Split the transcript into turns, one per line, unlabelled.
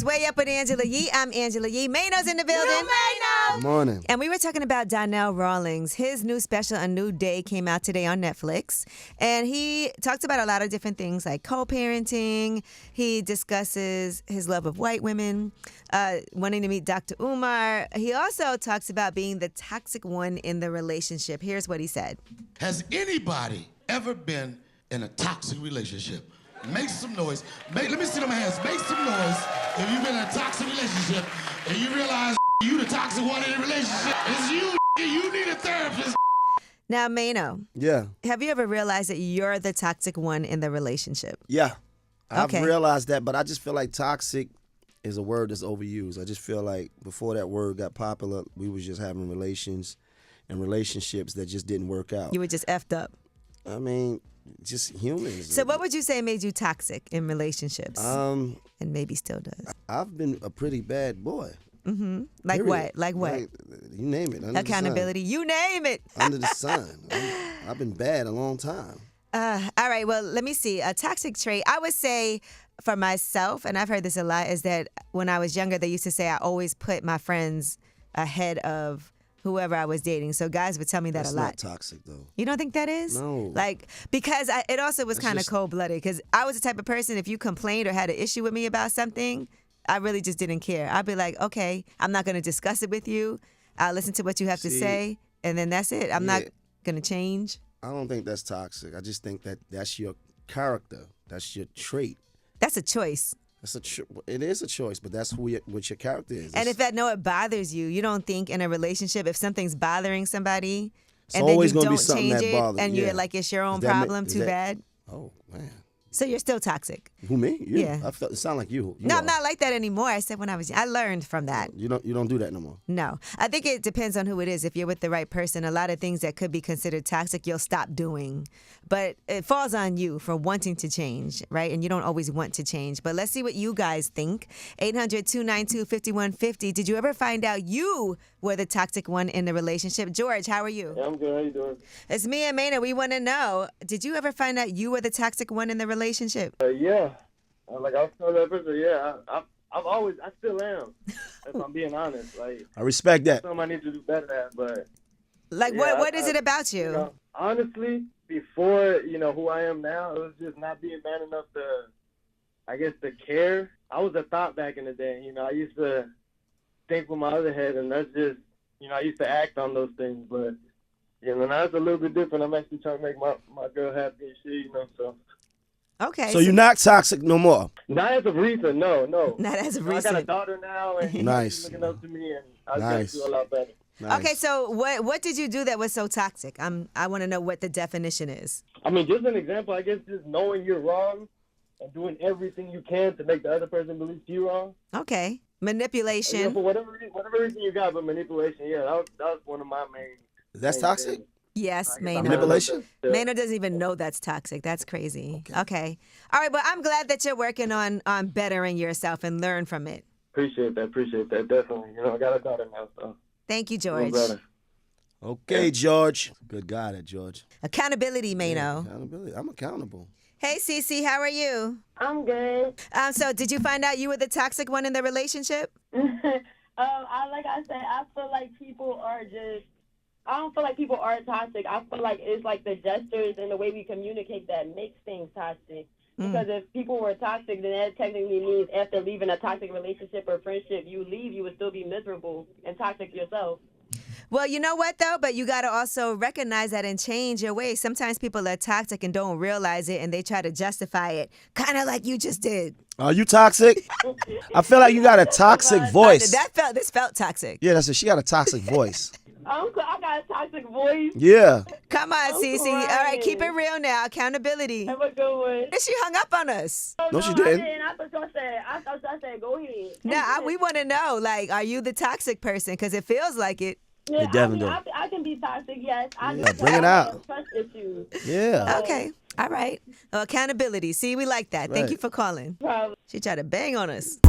It's Way Up with Angela Yee. I'm Angela Yee. Mano's in the building.
Good morning.
And we were talking about Donnell Rawlings. His new special, A New Day, came out today on Netflix. And he talks about a lot of different things like co-parenting. He discusses his love of white women, wanting to meet Dr. Umar. He also talks about being the toxic one in the relationship. Here's what he said.
Has anybody ever been in a toxic relationship? Make some noise. Let me see them hands. Make some noise if you've been in a toxic relationship and you realize you the toxic one in the relationship. It's you. You need a therapist.
Now, Mano.
Yeah.
Have you ever realized that you're the toxic one in the relationship?
Yeah. I've
Okay.
realized that, but I just feel like toxic is a word that's overused. I just feel like before that word got popular, we was just having relations and relationships that just didn't work out.
You were just effed up.
I mean, just humans.
So what would you say made you toxic in relationships? And maybe still does.
I've been a pretty bad boy.
Mm-hmm. Like
Period.
what? Like what?
You name it. Under
Accountability. You name it.
The sun. Under the sun. I've been bad a long time.
All right. Well, let me see. A toxic trait, I would say for myself, and I've heard this a lot, is that when I was younger, they used to say I always put my friends ahead of whoever I was dating. So guys would tell me that
That's
a lot.
not toxic, though.
You don't think that is?
No.
Like, because it also was kind of cold-blooded, because I was the type of person, if you complained or had an issue with me about something, I really just didn't care. I'd be like, okay, I'm not going to discuss it with you. I'll listen to what you have to say, and then that's it. I'm not going to change.
I don't think that's toxic. I just think that that's your character. That's your trait.
That's a choice.
It is a choice, but that's what your character is.
And if it bothers you, you don't think in a relationship, if something's bothering somebody,
it's
and then
always
you
gonna
don't
be something
change
that
it,
bothers,
and you're like, it's your own problem, too bad.
Oh, man.
So you're still toxic.
Who, me? You?
Yeah.
I felt it sound like you.
No, I'm not like that anymore. I said when I was young. I learned from that.
You don't do that no more.
No. I think it depends on who it is. If you're with the right person, a lot of things that could be considered toxic, you'll stop doing. But it falls on you for wanting to change, right? And you don't always want to change. But let's see what you guys think. 800-292-5150. Did you ever find out you were the toxic one in the relationship? George, how are you?
Yeah, I'm good. How you doing?
It's me and Maynard. We want to know, did you ever find out you were the toxic one in the relationship?
Yeah. Like I was telling that person, yeah, I still am. If I'm being honest, like
I respect that.
something I need to do better at. But
Like,
yeah,
what is it about you?
you know, honestly, before who I am now, it was just not being man enough to, I guess, to care. I was a thought back in the day. I used to think with my other head, and that's just, I used to act on those things. But now it's a little bit different. I'm actually trying to make my girl happy and shit. So.
Okay.
So you're not toxic no more?
Not as of recent, no.
Not as of
I got a
recent.
daughter now, and
Nice.
she's looking up to me, and I
Nice.
got to do a lot better.
Nice.
Okay, so what did you do that was so toxic? I want to know what the definition is.
I mean, just an example, I guess, just knowing you're wrong and doing everything you can to make the other person believe you're wrong.
Okay. Manipulation.
For whatever reason you got, but manipulation, that was one of my main.
That's
main
toxic?
things.
Yes,
I
Maynard.
Manipulation?
Maynard doesn't even know that's toxic. That's crazy. Okay. All right, but I'm glad that you're working on bettering yourself and learn from it.
Appreciate that, definitely. I got a daughter now, so.
Thank you,
doing
George.
better.
Okay, George. Good guy, that George.
Accountability, Mano.
Yeah, accountability. I'm accountable.
Hey, Cece, how are you?
I'm good.
So did you find out you were the toxic one in the relationship?
Like I said, I feel like people are just. I don't feel like people are toxic. I feel like it's like the gestures and the way we communicate that makes things toxic. Because if people were toxic, then that technically means after leaving a toxic relationship or friendship, you would still be miserable and toxic yourself.
Well, you know what, though? But you got to also recognize that and change your ways. Sometimes people are toxic and don't realize it, and they try to justify it, kind of like you just did.
Are you toxic? I feel like you got a toxic voice.
This felt toxic.
Yeah, that's it. She got a toxic voice.
I got a toxic voice.
Yeah.
Come on, Cece. All right, keep it real now. Accountability.
Have a good one.
And she hung up on us.
No, she
I
didn't.
didn't. I thought I said, go ahead.
Now, we want to know, like, are you the toxic person? Because it feels like it.
Yeah,
definitely
I can be toxic, yes.
Yeah, bring it out.
Trust issues.
Yeah.
Okay. All right. Accountability. See, we like that. Thank
Right.
you for calling.
Probably.
She tried to bang on us.